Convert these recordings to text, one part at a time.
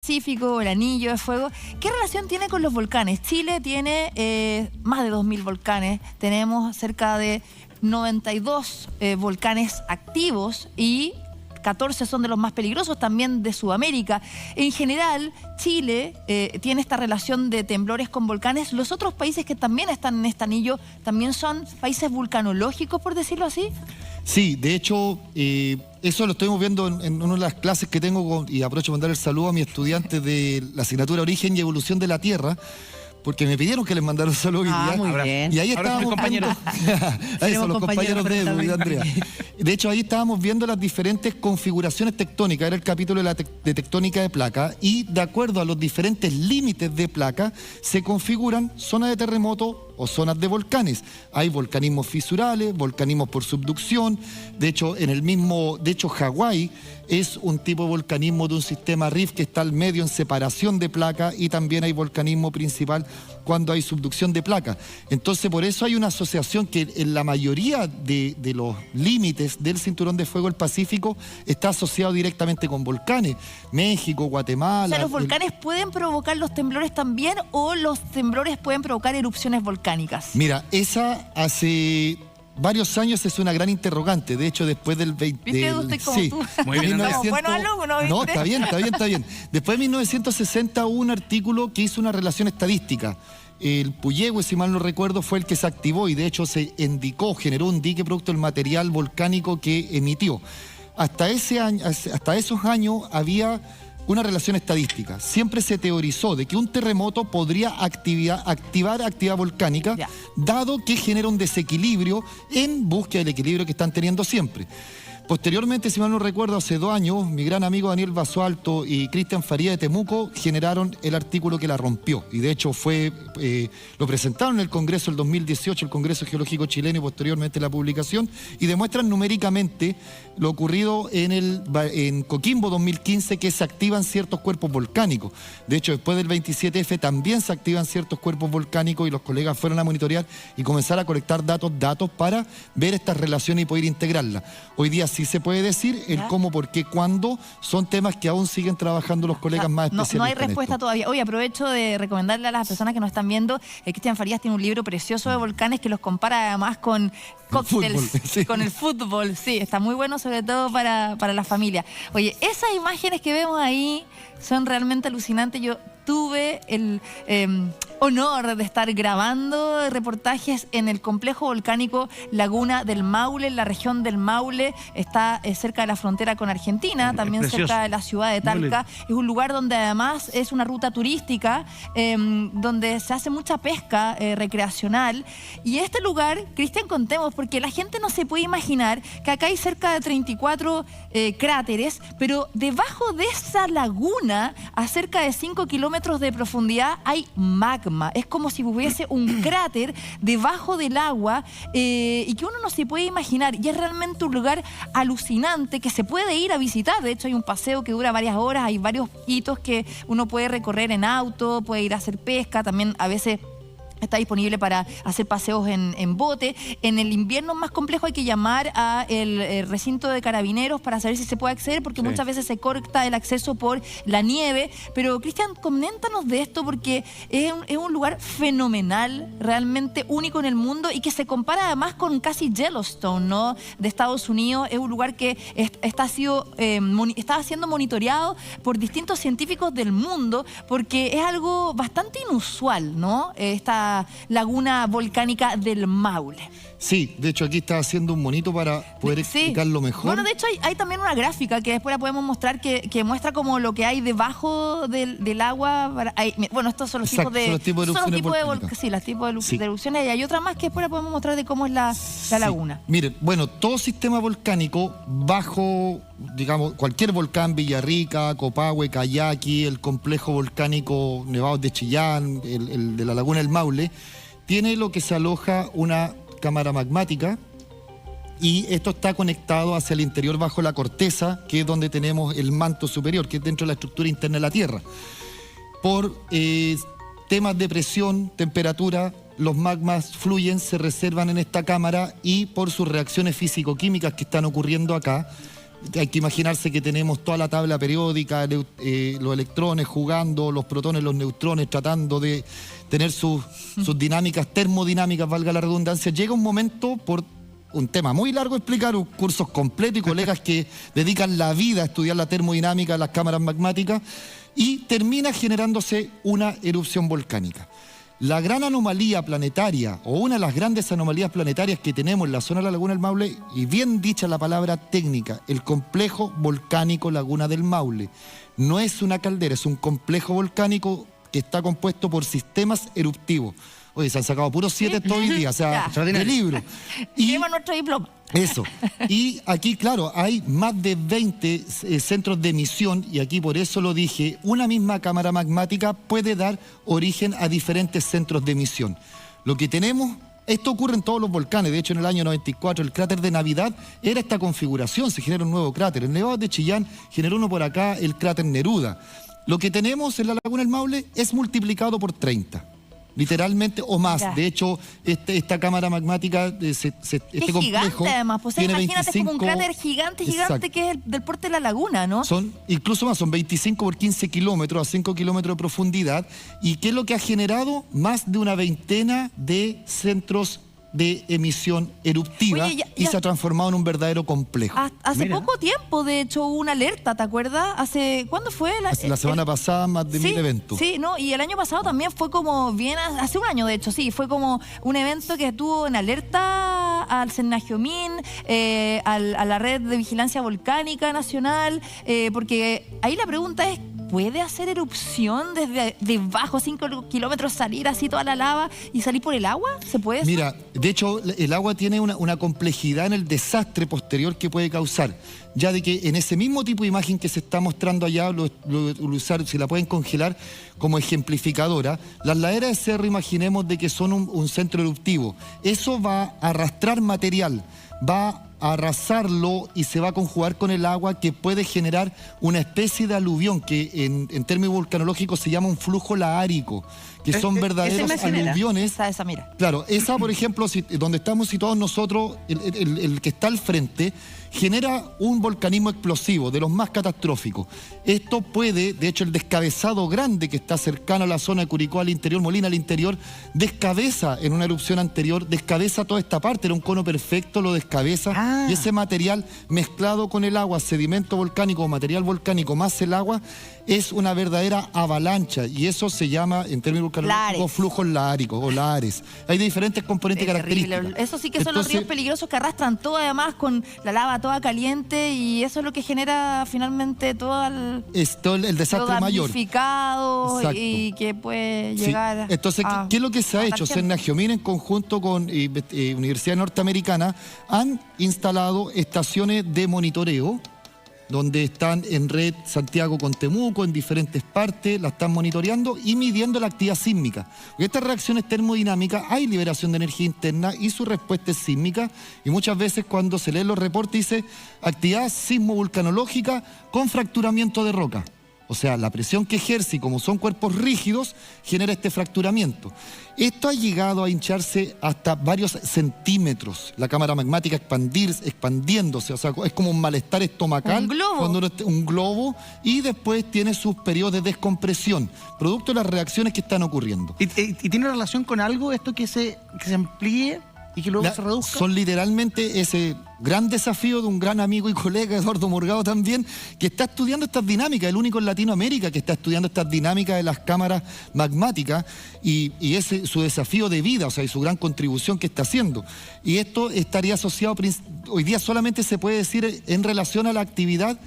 Pacífico, el Anillo de Fuego. ¿Qué relación tiene con los volcanes? Chile tiene más de 2000 volcanes, tenemos cerca de 92 volcanes activos y 14 son de los más peligrosos también de Sudamérica. En general, Chile tiene esta relación de temblores con volcanes. Los otros países que también están en este anillo también son países vulcanológicos, por decirlo así. Sí, de hecho, eso lo estuvimos viendo en una de las clases que tengo, y aprovecho para mandar el saludo a mis estudiantes de la asignatura Origen y Evolución de la Tierra, porque me pidieron que les mandara un saludo hoy día. Muy bien. Y ahí estábamos viendo... Ahí son los compañeros de Edu y de Andrea. De hecho, ahí estábamos viendo las diferentes configuraciones tectónicas. Era el capítulo de tectónica de placa. Y de acuerdo a los diferentes límites de placa, se configuran zonas de terremoto o zonas de volcanes. Hay volcanismos fisurales, volcanismos por subducción. De hecho, Hawái es un tipo de volcanismo de un sistema rift que está al medio en separación de placa, y también hay volcanismo principal cuando hay subducción de placa. Entonces, por eso hay una asociación que en la mayoría de los límites del cinturón de fuego del Pacífico está asociado directamente con volcanes. México, Guatemala... O sea, ¿los volcanes pueden provocar los temblores también o los temblores pueden provocar erupciones volcánicas? Mira, esa hace varios años es una gran interrogante. De hecho, después del 20... ¿Viste? Estoy como sí, tú. Muy bien, 1900... Bueno, alumno, ¿viste? No, está bien. Después de 1960 hubo un artículo que hizo una relación estadística. El Puyehue, si mal no recuerdo, fue el que se activó y de hecho se indicó, generó un dique producto del material volcánico que emitió. Hasta esos años había una relación estadística. Siempre se teorizó de que un terremoto podría activar actividad volcánica, dado que genera un desequilibrio en búsqueda del equilibrio que están teniendo siempre. Posteriormente, si mal no recuerdo, hace 2 años, mi gran amigo Daniel Basualto y Cristian Faría de Temuco generaron el artículo que la rompió. Y de hecho lo presentaron en el Congreso el 2018, el Congreso Geológico Chileno, y posteriormente la publicación, y demuestran numéricamente lo ocurrido en Coquimbo 2015, que se activan ciertos cuerpos volcánicos. De hecho, después del 27F también se activan ciertos cuerpos volcánicos, y los colegas fueron a monitorear y comenzar a colectar datos para ver estas relaciones y poder integrarlas. Hoy día sí se puede decir el cómo, por qué, cuándo, son temas que aún siguen trabajando los colegas más especialistas. No hay respuesta todavía. Oye, aprovecho de recomendarle a las personas que nos están viendo, Cristian Farías tiene un libro precioso de volcanes que los compara además con cócteles, con el fútbol. Sí, está muy bueno, sobre todo para la familia. Oye, esas imágenes que vemos ahí son realmente alucinantes. Yo tuve el honor de estar grabando reportajes en el complejo volcánico Laguna del Maule, en la región del Maule. Está cerca de la frontera con Argentina, también cerca de la ciudad de Talca. Es un lugar donde además es una ruta turística, donde se hace mucha pesca recreacional. Y este lugar, Cristian, contemos, porque la gente no se puede imaginar que acá hay cerca de 34 cráteres, pero debajo de esa laguna, a cerca de 5 kilómetros de profundidad, hay magma. Es como si hubiese un cráter debajo del agua y que uno no se puede imaginar. Y es realmente un lugar alucinante que se puede ir a visitar. De hecho, hay un paseo que dura varias horas, hay varios hitos que uno puede recorrer en auto, puede ir a hacer pesca, también a veces está disponible para hacer paseos en bote. En el invierno más complejo hay que llamar al recinto de carabineros para saber si se puede acceder, porque muchas veces se corta el acceso por la nieve. Pero, Cristian, coméntanos de esto, porque es un lugar fenomenal, realmente único en el mundo, y que se compara además con casi Yellowstone, ¿no?, de Estados Unidos. Es un lugar que está siendo monitoreado por distintos científicos del mundo, porque es algo bastante inusual, ¿no?, esta laguna volcánica del Maule. Sí, de hecho aquí está haciendo un monito para poder explicarlo mejor. Bueno, de hecho hay también una gráfica que después la podemos mostrar que muestra como lo que hay debajo del agua. Bueno, estos son los tipos de erupciones. Sí, los tipos de erupciones. Y hay otra más que después la podemos mostrar de cómo es la laguna. Miren, bueno, todo sistema volcánico bajo, digamos, cualquier volcán, Villarrica, Copahue, Cayaqui, el complejo volcánico Nevados de Chillán, el de la laguna del Maule, tiene lo que se aloja una cámara magmática, y esto está conectado hacia el interior bajo la corteza, que es donde tenemos el manto superior, que es dentro de la estructura interna de la Tierra. Por temas de presión, temperatura, los magmas fluyen, se reservan en esta cámara, y por sus reacciones físico-químicas que están ocurriendo acá, hay que imaginarse que tenemos toda la tabla periódica, los electrones jugando, los protones, los neutrones, tratando de tener sus dinámicas termodinámicas, valga la redundancia. Llega un momento, por un tema muy largo explicar, cursos completos y colegas que dedican la vida a estudiar la termodinámica de las cámaras magmáticas, y termina generándose una erupción volcánica. La gran anomalía planetaria, o una de las grandes anomalías planetarias que tenemos en la zona de la Laguna del Maule, y bien dicha la palabra técnica, el complejo volcánico Laguna del Maule. No es una caldera, es un complejo volcánico que está compuesto por sistemas eruptivos. Oye, se han sacado puros 7 todo el día, o sea, de libro. Y tenemos nuestro diploma. Eso. Y aquí, claro, hay más de 20 centros de emisión, y aquí por eso lo dije, una misma cámara magmática puede dar origen a diferentes centros de emisión. Lo que tenemos, esto ocurre en todos los volcanes. De hecho, en el año 94, el cráter de Navidad era esta configuración, se genera un nuevo cráter. El Nevado de Chillán generó uno por acá, el cráter Neruda. Lo que tenemos en la Laguna del Maule es multiplicado por 30. Literalmente, o más. Ya. De hecho, esta cámara magmática, este complejo, gigante además, pues tiene imagínate, 25, es como un cráter gigante exacto, que es del porte de la laguna, ¿no? Son, incluso más, son 25 por 15 kilómetros, a 5 kilómetros de profundidad. ¿Y qué es lo que ha generado? Más de una veintena de centros de emisión eruptiva. Oye, y se ha transformado en un verdadero complejo. Hace poco tiempo, de hecho, hubo una alerta, ¿te acuerdas? ¿Cuándo fue? La semana pasada, más de 1000 eventos. Sí, ¿no? Y el año pasado también fue como bien, hace un año de hecho, sí, fue como un evento que estuvo en alerta al Sennagiomín, a la red de vigilancia volcánica nacional, porque ahí la pregunta es, ¿puede hacer erupción desde debajo, 5 kilómetros, salir así toda la lava y salir por el agua? ¿Se puede? Mira, de hecho, el agua tiene una complejidad en el desastre posterior que puede causar. Ya de que en ese mismo tipo de imagen que se está mostrando allá, si la pueden congelar como ejemplificadora, las laderas de cerro, imaginemos de que son un centro eruptivo. Eso va a arrastrar material, va a arrasarlo y se va a conjugar con el agua, que puede generar una especie de aluvión que en términos volcanológicos se llama un flujo laárico, que son verdaderos aluviones. Esa, mira. Claro, esa, por ejemplo, donde estamos situados nosotros, el que está al frente, genera un volcanismo explosivo, de los más catastróficos. Esto puede, de hecho, el descabezado grande que está cercano a la zona de Curicó al interior, Molina al interior, descabeza en una erupción anterior, descabeza toda esta parte, era un cono perfecto, lo descabeza, y ese material mezclado con el agua, sedimento volcánico o material volcánico más el agua, es una verdadera avalancha, y eso se llama, en términos volcanológicos, flujos laáricos o lahares. Hay diferentes componentes característicos. Eso sí que son los ríos peligrosos que arrastran todo, además con la lava toda caliente, y eso es lo que genera finalmente todo el desastre mayor. Y que puede llegar. Entonces, ¿qué es lo que se ha hecho? Sennagiomín, en conjunto con Universidad Norteamericana, han instalado estaciones de monitoreo donde están en red Santiago con Temuco, en diferentes partes, la están monitoreando y midiendo la actividad sísmica. Porque estas reacciones termodinámicas, hay liberación de energía interna y su respuesta es sísmica, y muchas veces cuando se leen los reportes dice actividad sismo-vulcanológica con fracturamiento de roca. O sea, la presión que ejerce, y como son cuerpos rígidos, genera este fracturamiento. Esto ha llegado a hincharse hasta varios centímetros. La cámara magmática expandiéndose. O sea, es como un malestar estomacal. Un globo. Un globo, y después tiene sus periodos de descompresión, producto de las reacciones que están ocurriendo. ¿Y tiene relación con algo esto que se amplíe y que luego se reduzca? Son literalmente ese gran desafío de un gran amigo y colega, Eduardo Morgado también, que está estudiando estas dinámicas, el único en Latinoamérica que está estudiando estas dinámicas de las cámaras magmáticas, y ese su desafío de vida, o sea, y su gran contribución que está haciendo. Y esto estaría asociado, hoy día solamente se puede decir en relación a la actividad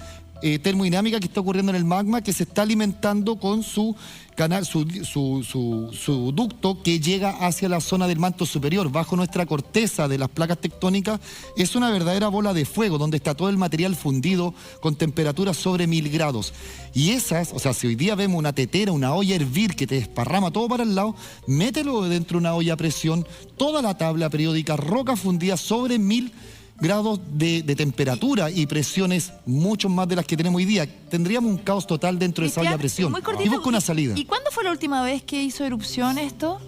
termodinámica que está ocurriendo en el magma, que se está alimentando con su canal, su ducto que llega hacia la zona del manto superior, bajo nuestra corteza de las placas tectónicas. Es una verdadera bola de fuego donde está todo el material fundido con temperaturas sobre 1000 grados. Y esas, o sea, si hoy día vemos una tetera, una olla a hervir que te desparrama todo para el lado, mételo dentro de una olla a presión, toda la tabla periódica, roca fundida sobre 1000 grados de temperatura y presiones mucho más de las que tenemos hoy día. Tendríamos un caos total dentro de esa olla a presión. Y busca una salida. ¿Y cuándo fue la última vez que hizo erupción esto?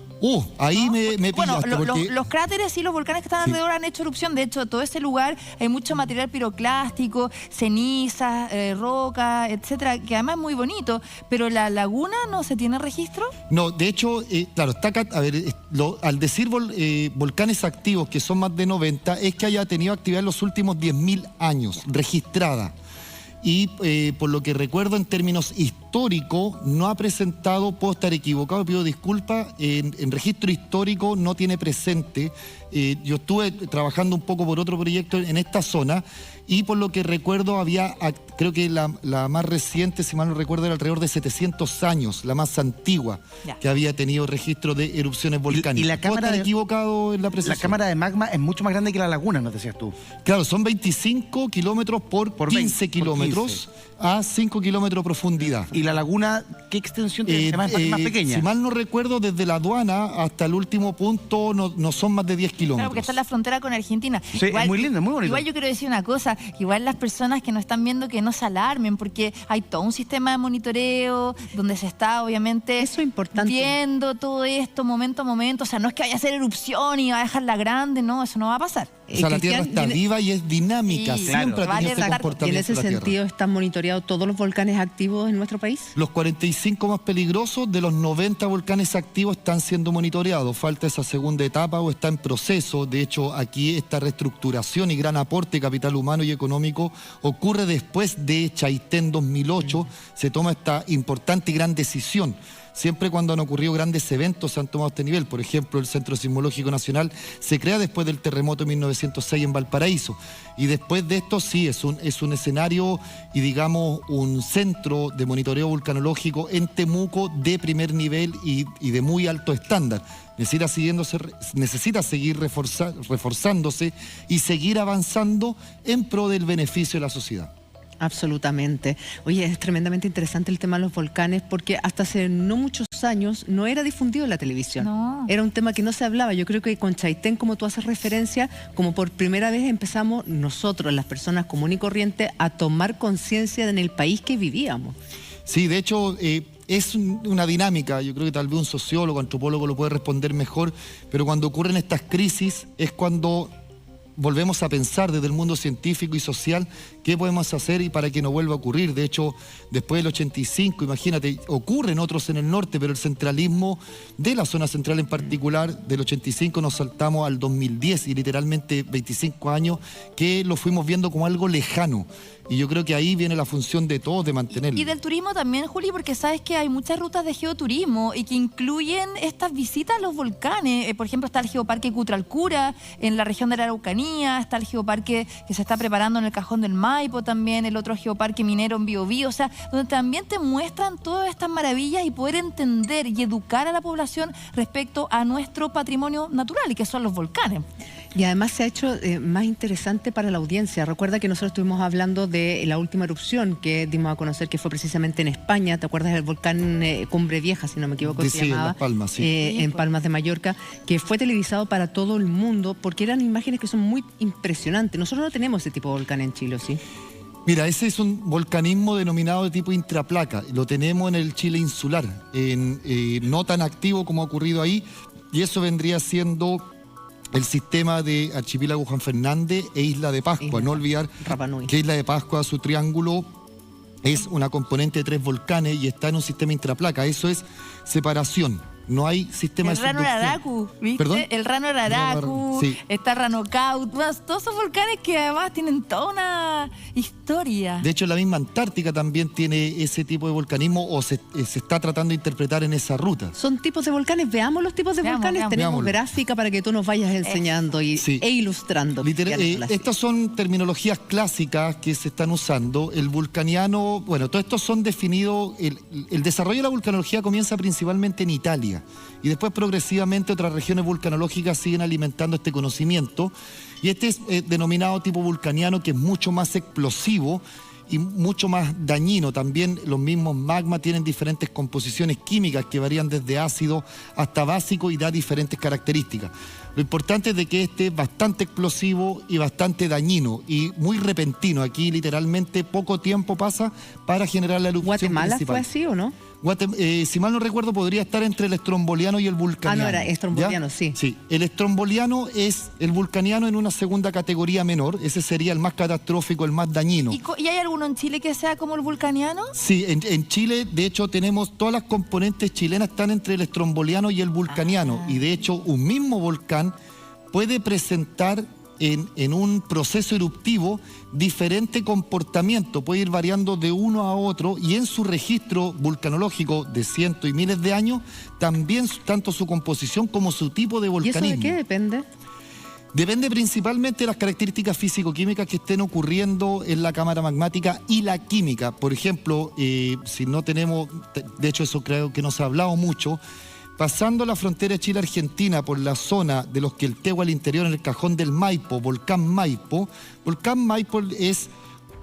Ahí ¿no? me Bueno, pillaste. porque... los cráteres y los volcanes que están alrededor han hecho erupción. De hecho, todo ese lugar hay mucho material piroclástico, cenizas, rocas, etcétera, que además es muy bonito. Pero la laguna no se tiene registro. No, de hecho, claro, está acá, a ver, al decir volcanes activos, que son más de 90, es que haya tenido actividad en los últimos 10.000 años, registrada. Y por lo que recuerdo en términos históricos, no ha presentado, puedo estar equivocado, pido disculpas, en registro histórico no tiene presente. Yo estuve trabajando un poco por otro proyecto en esta zona y por lo que recuerdo había, creo que la más reciente, si mal no recuerdo, era alrededor de 700 años, la más antigua que había tenido registro de erupciones volcánicas. Y la cámara ¿Puedo estar equivocado en la precisión? La cámara de magma es mucho más grande que la laguna, ¿no decías tú? Claro, son 25 kilómetros por 15 20, kilómetros a 5 kilómetros de profundidad. ¿Y la laguna qué extensión tiene? ¿Es más pequeña? Si mal no recuerdo, desde la aduana hasta el último punto no son más de 10 kilómetros. Claro, porque está en la frontera con Argentina. Sí, es muy lindo, es muy bonito. Igual yo quiero decir una cosa, igual las personas que nos están viendo que no se alarmen, porque hay todo un sistema de monitoreo donde se está obviamente eso es importante, viendo todo esto momento a momento. O sea, no es que vaya a hacer erupción y va a dejarla grande, no, eso no va a pasar. O sea, la Tierra está viva y es dinámica, Sí, siempre claro, ha tenido ese comportamiento. Y en ese de la Tierra. sentido, ¿están monitoreados todos los volcanes activos en nuestro país? Los 45 más peligrosos de los 90 volcanes activos están siendo monitoreados. Falta esa segunda etapa o está en proceso. De hecho, aquí esta reestructuración y gran aporte de capital humano y económico ocurre después de Chaitén 2008. Se toma esta importante y gran decisión. Siempre cuando han ocurrido grandes eventos se han tomado este nivel. Por ejemplo, el Centro Sismológico Nacional se crea después del terremoto de 1906 en Valparaíso. Y después de esto sí, es un escenario y digamos un centro de monitoreo vulcanológico en Temuco de primer nivel y de muy alto estándar. Necesita seguir reforzándose y seguir avanzando en pro del beneficio de la sociedad. Absolutamente. Oye, es tremendamente interesante el tema de los volcanes porque hasta hace no muchos años no era difundido en la televisión. No. Era un tema que no se hablaba. Yo creo que con Chaitén, como tú haces referencia, como por primera vez empezamos nosotros, las personas comunes y corrientes, a tomar conciencia en el país que vivíamos. Sí, de hecho... es una dinámica, yo creo que tal vez un sociólogo, antropólogo lo puede responder mejor, pero cuando ocurren estas crisis es cuando volvemos a pensar desde el mundo científico y social qué podemos hacer y para que no vuelva a ocurrir. De hecho, después del 85, imagínate, ocurren otros en el norte, pero el centralismo de la zona central en particular, del 85 nos saltamos al 2010 y literalmente 25 años que lo fuimos viendo como algo lejano. Y yo creo que ahí viene la función de todos de mantenerlo. Y del turismo también, Juli, porque sabes que hay muchas rutas de geoturismo y que incluyen estas visitas a los volcanes. Por ejemplo, está el Geoparque Cutralcura en la región de la Araucanía, está el Geoparque que se está preparando en el Cajón del Maipo también, el otro Geoparque Minero en Biobío, o sea, donde también te muestran todas estas maravillas y poder entender y educar a la población respecto a nuestro patrimonio natural y que son los volcanes. Y además se ha hecho más interesante para la audiencia. Recuerda que nosotros estuvimos hablando de la última erupción que dimos a conocer que fue precisamente en España. ¿Te acuerdas del volcán Cumbre Vieja, si no me equivoco? Sí, se llamaba, en Las Palmas, sí. En Palmas de Mallorca, que fue televisado para todo el mundo porque eran imágenes que son muy impresionantes. Nosotros no tenemos ese tipo de volcán en Chile, ¿sí? Mira, ese es un volcanismo denominado de tipo intraplaca. Lo tenemos en el Chile insular, no tan activo como ha ocurrido ahí, y eso vendría siendo el sistema de Archipiélago Juan Fernández e Isla de Pascua. No olvidar que Isla de Pascua, su triángulo, es una componente de 3 volcanes y está en un sistema intraplaca. Eso es separación. No hay sistema de subducción. El Rano Araraku, ¿viste? ¿Perdón? El Rano Araraku, sí. Está Ranocaut, todos esos volcanes que además tienen toda una historia. De hecho, la misma Antártica también tiene ese tipo de volcanismo o se está tratando de interpretar en esa ruta. Son tipos de volcanes, veamos los tipos de volcanes. Tenemos veámoslo. Gráfica para que tú nos vayas enseñando e ilustrando. Estas son terminologías clásicas que se están usando. El vulcaniano, bueno, todos estos son definidos, el desarrollo de la vulcanología comienza principalmente en Italia. Y después progresivamente otras regiones vulcanológicas siguen alimentando este conocimiento. Y este es denominado tipo vulcaniano, que es mucho más explosivo y mucho más dañino. También los mismos magmas tienen diferentes composiciones químicas que varían desde ácido hasta básico y da diferentes características. Lo importante es de que este es bastante explosivo y bastante dañino y muy repentino. Aquí literalmente poco tiempo pasa para generar la erupción ¿Guatemala principal. fue así o no? Si mal no recuerdo, podría estar entre el estromboliano y el vulcaniano. Ah, no, era estromboliano, ¿ya? sí. Sí, el estromboliano es el vulcaniano en una segunda categoría menor. Ese sería el más catastrófico, el más dañino. ¿Y hay alguno en Chile que sea como el vulcaniano? Sí, en Chile, de hecho, tenemos todas las componentes chilenas están entre el estromboliano y el vulcaniano. Y de hecho, un mismo volcán puede presentar en un proceso eruptivo diferente comportamiento, puede ir variando de uno a otro y en su registro vulcanológico de cientos y miles de años, también tanto su composición como su tipo de ¿Y volcanismo. eso de qué depende? Depende principalmente de las características físico-químicas que estén ocurriendo en la cámara magmática y la química. Por ejemplo, si no tenemos, de hecho eso creo que no se ha hablado mucho, pasando la frontera Chile-Argentina por la zona de los Queltehue al interior en el cajón del Maipo, Volcán Maipo es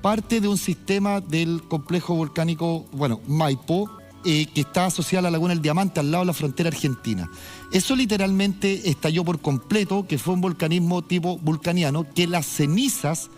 parte de un sistema del complejo volcánico, Maipo, que está asociado a la Laguna del Diamante al lado de la frontera argentina. Eso literalmente estalló por completo, que fue un volcanismo tipo vulcaniano, que las cenizas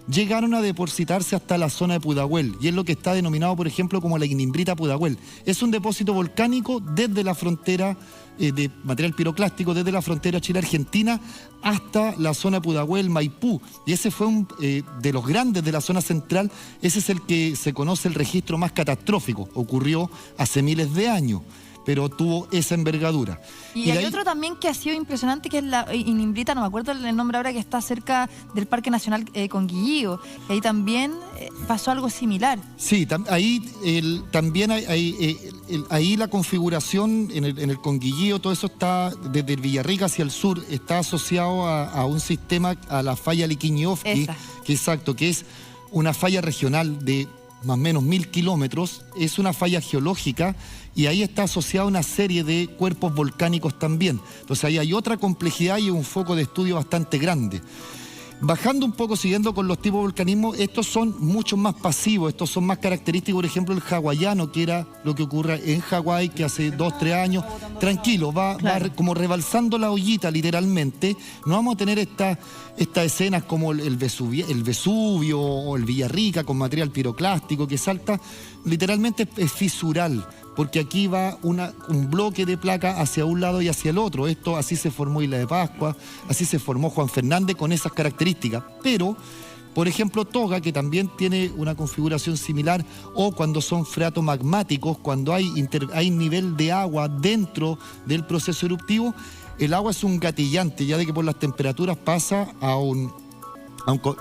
llegaron a depositarse hasta la zona de Pudahuel, y es lo que está denominado, por ejemplo, como la Ignimbrita Pudahuel. Es un depósito volcánico desde la frontera de material piroclástico, desde la frontera Chile-Argentina hasta la zona de Pudahuel, Maipú, y ese fue de los grandes de la zona central. Ese es el que se conoce el registro más catastrófico, ocurrió hace miles de años, pero tuvo esa envergadura. Y hay otro también que ha sido impresionante, que es la Ignimbrita, no me acuerdo el nombre ahora, que está cerca del Parque Nacional Conguillío. Y ahí también pasó algo similar. Sí, ahí también ahí la configuración en el Conguillío, todo eso está desde el Villarrica hacia el sur, está asociado a un sistema, a la falla Liquiñe-Ofqui, que es una falla regional de más o menos 1000 kilómetros, es una falla geológica y ahí está asociada una serie de cuerpos volcánicos también. Entonces ahí hay otra complejidad y un foco de estudio bastante grande. Bajando un poco, siguiendo con los tipos de volcanismo, estos son mucho más pasivos, estos son más característicos, por ejemplo, el hawaiano, que era lo que ocurre en Hawái, que hace 2 3 años, tranquilo, va como rebalsando la ollita literalmente. No vamos a tener estas escenas como el Vesubio o el Villarrica con material piroclástico que salta, literalmente es fisural, porque aquí va un bloque de placa hacia un lado y hacia el otro. Así se formó Isla de Pascua, así se formó Juan Fernández con esas características. Pero, por ejemplo, Toga, que también tiene una configuración similar, o cuando son freatos magmáticos, cuando hay nivel de agua dentro del proceso eruptivo, el agua es un gatillante, ya de que por las temperaturas pasa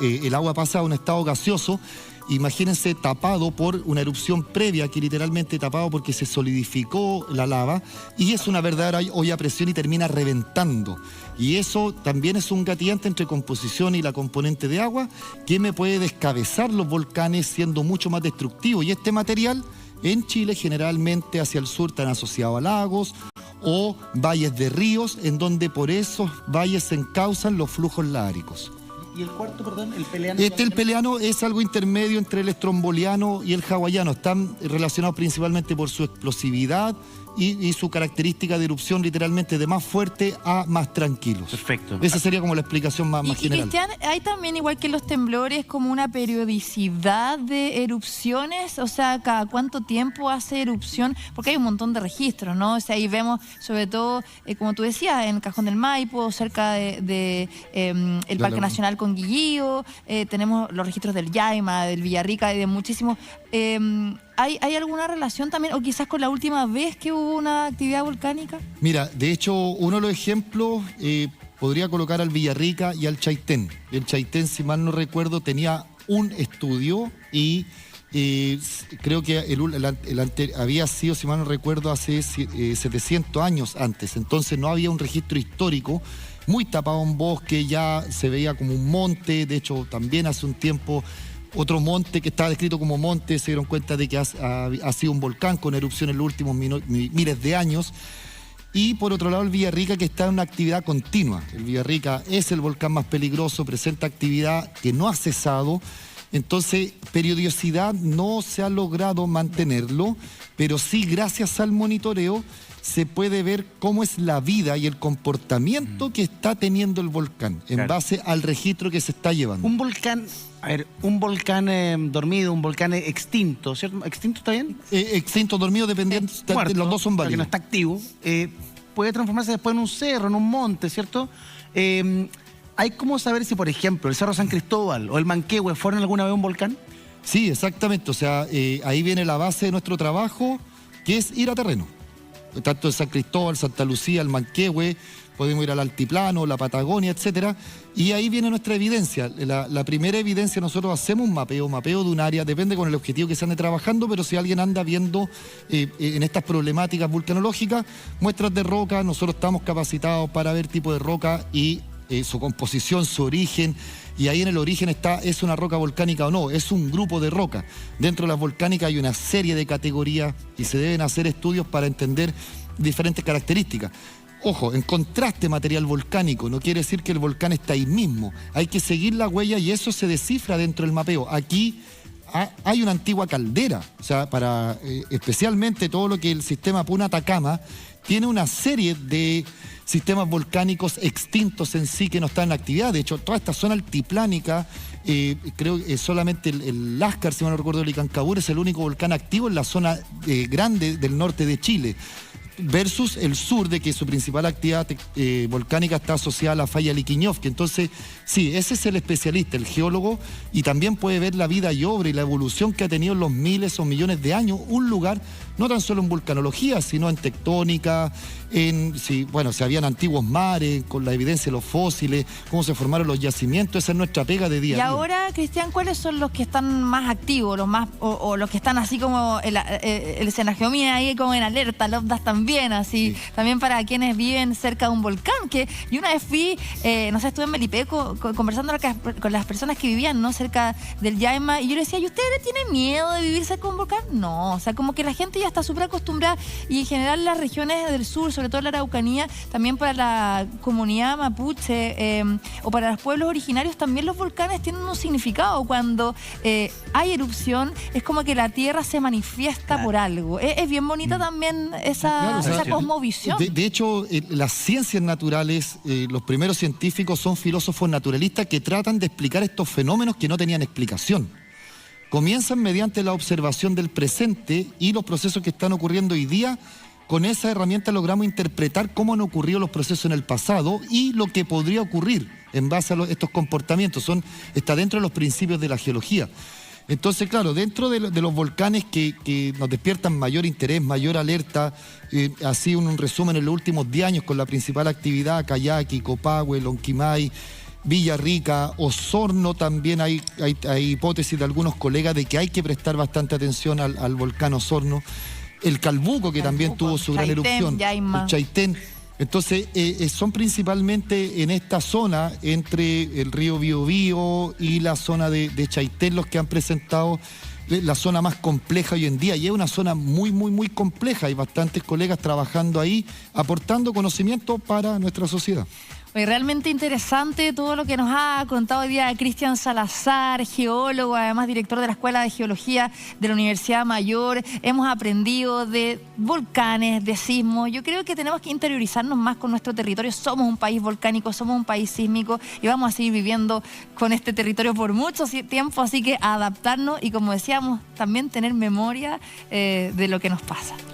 el agua pasa a un estado gaseoso. Imagínense tapado por una erupción previa, aquí literalmente tapado porque se solidificó la lava y es una verdadera olla a presión y termina reventando. Y eso también es un gatillante entre composición y la componente de agua que me puede descabezar los volcanes siendo mucho más destructivo. Y este material en Chile generalmente hacia el sur están asociados a lagos o valles de ríos, en donde por esos valles se encausan los flujos láricos. ¿Y el cuarto, perdón, el peleano? El peleano es algo intermedio entre el estromboliano y el hawaiano. Están relacionados principalmente por su explosividad y su característica de erupción literalmente de más fuerte a más tranquilos. Perfecto. Esa sería como la explicación más general. Cristian, ¿hay también, igual que los temblores, como una periodicidad de erupciones? O sea, ¿cada cuánto tiempo hace erupción? Porque hay un montón de registros, ¿no? O sea, ahí vemos, sobre todo, como tú decías, en el Cajón del Maipo, cerca de el Parque Nacional Conguillío, tenemos los registros del Yaima, del Villarrica y de muchísimos... ¿Hay alguna relación también, o quizás con la última vez que hubo una actividad volcánica? Mira, de hecho, uno de los ejemplos podría colocar al Villarrica y al Chaitén. El Chaitén, si mal no recuerdo, tenía un estudio y creo que había sido, si mal no recuerdo, hace 700 años antes. Entonces no había un registro histórico, muy tapado en bosque, ya se veía como un monte. De hecho, también hace un tiempo... Otro monte que estaba descrito como monte, se dieron cuenta de que ha sido un volcán con erupción en los últimos miles de años. Y por otro lado el Villarrica, que está en una actividad continua. El Villarrica es el volcán más peligroso, presenta actividad que no ha cesado. Entonces, periodicidad no se ha logrado mantenerlo, pero sí, gracias al monitoreo, se puede ver cómo es la vida y el comportamiento que está teniendo el volcán, en base al registro que se está llevando. Un volcán, a ver, un volcán dormido, un volcán extinto, ¿cierto? ¿Extinto está bien? Extinto, dormido, dependiendo, Muerto, los dos son válidos. que no está activo, puede transformarse después en un cerro, en un monte, ¿cierto? ¿Hay cómo saber si, por ejemplo, el Cerro San Cristóbal o el Manquehue fueron alguna vez un volcán? Sí, exactamente. O sea, ahí viene la base de nuestro trabajo, que es ir a terreno. Tanto en San Cristóbal, Santa Lucía, el Manquehue, podemos ir al Altiplano, la Patagonia, etcétera. Y ahí viene nuestra evidencia. La primera evidencia, nosotros hacemos un mapeo de un área, depende con el objetivo que se ande trabajando, pero si alguien anda viendo en estas problemáticas vulcanológicas, muestras de roca, nosotros estamos capacitados para ver tipo de roca y su composición, su origen, y ahí en el origen está, ¿es una roca volcánica o no? Es un grupo de rocas. Dentro de las volcánicas hay una serie de categorías y se deben hacer estudios para entender diferentes características. Ojo, en contraste, material volcánico no quiere decir que el volcán está ahí mismo. Hay que seguir la huella y eso se descifra dentro del mapeo. Aquí hay una antigua caldera, o sea, especialmente todo lo que el sistema Puna-Atacama tiene una serie de sistemas volcánicos extintos en sí que no están en actividad. De hecho, toda esta zona altiplánica, creo que solamente el Láscar, si mal no recuerdo, el Licancabur es el único volcán activo en la zona grande del norte de Chile, versus el sur, de que su principal actividad volcánica está asociada a la falla Liquiñov, que entonces, sí, ese es el especialista, el geólogo, y también puede ver la vida y obra y la evolución que ha tenido en los miles o millones de años un lugar, no tan solo en vulcanología, sino en tectónica, si habían antiguos mares, con la evidencia de los fósiles, cómo se formaron los yacimientos. Esa es nuestra pega de día a día. Y ahora, Cristian, ¿cuáles son los que están más activos, los más o los que están así como en la geomía ahí como en alerta, los das también, así, sí. También para quienes viven cerca de un volcán? Que yo una vez fui, estuve en Melipé conversando con las personas que vivían, ¿no?, cerca del Llaima, y yo le decía, ¿y usted le tiene miedo de vivir cerca de un volcán? No, o sea, como que la gente ya está súper acostumbrada, y en general las regiones del sur, sobre todo la Araucanía, también para la comunidad mapuche o para los pueblos originarios, también los volcanes tienen un significado. Cuando hay erupción, es como que la tierra se manifiesta por algo. Es bien bonita también esa cosmovisión. De hecho, las ciencias naturales, los primeros científicos son filósofos naturalistas que tratan de explicar estos fenómenos que no tenían explicación. Comienzan mediante la observación del presente y los procesos que están ocurriendo hoy día. Con esa herramienta logramos interpretar cómo han ocurrido los procesos en el pasado y lo que podría ocurrir en base a estos comportamientos. Está dentro de los principios de la geología. Entonces, claro, dentro de los volcanes que nos despiertan mayor interés, mayor alerta, así un resumen en los últimos 10 años con la principal actividad, Cayaqui, Copahue, Lonquimay, Villarrica, Osorno, también hay hipótesis de algunos colegas de que hay que prestar bastante atención al volcán Osorno. El Calbuco, que también tuvo su gran erupción, el Chaitén. Entonces, son principalmente en esta zona, entre el río Biobío y la zona de Chaitén, los que han presentado la zona más compleja hoy en día. Y es una zona muy, muy, muy compleja. Hay bastantes colegas trabajando ahí, aportando conocimiento para nuestra sociedad. Realmente interesante todo lo que nos ha contado hoy día Cristian Salazar, geólogo, además director de la Escuela de Geología de la Universidad Mayor. Hemos aprendido de volcanes, de sismos. Yo creo que tenemos que interiorizarnos más con nuestro territorio. Somos un país volcánico, somos un país sísmico y vamos a seguir viviendo con este territorio por mucho tiempo, así que adaptarnos y, como decíamos, también tener memoria de lo que nos pasa.